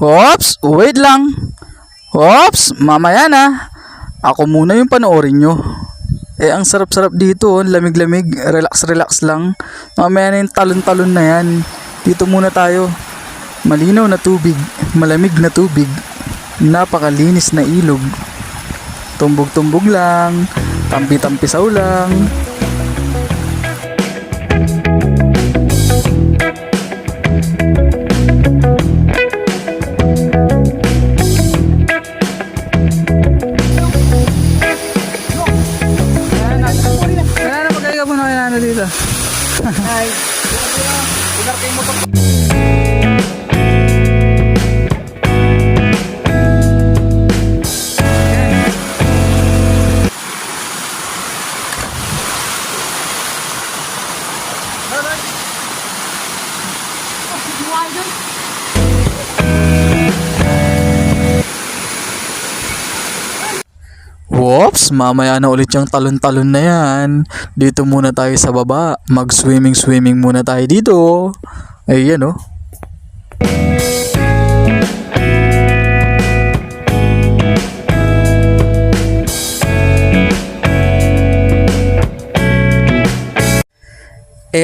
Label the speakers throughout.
Speaker 1: Hops, wait lang. Hops, mamaya na. Ako muna yung panoorin nyo. Ang sarap-sarap dito, lamig-lamig, relax-relax lang. Mamaya na yung talon-talon na yan. Dito muna tayo. Malinaw na tubig, malamig na tubig, napakalinis na ilog. Tumbog-tumbog lang, tampi-tampisaw lang. Dito. Hi. Ugar kayo mo Whoops, mamaya na ulit yung talon-talon na yan. Dito muna tayo sa baba. Mag-swimming muna tayo dito. Ayan oh.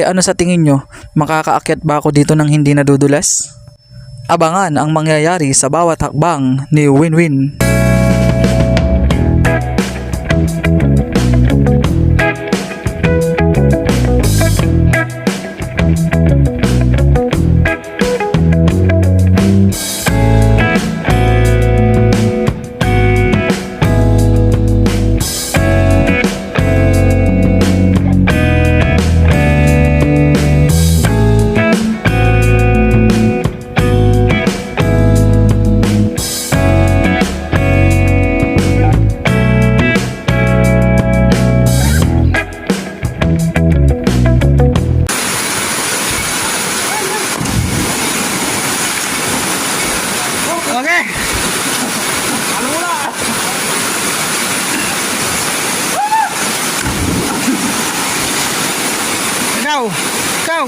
Speaker 1: Ano sa tingin nyo? Makakaakyat ba ako dito nang hindi nadudulas? Abangan ang mangyayari sa bawat hakbang ni Winwin. Okay. Ano muna? Ikaw.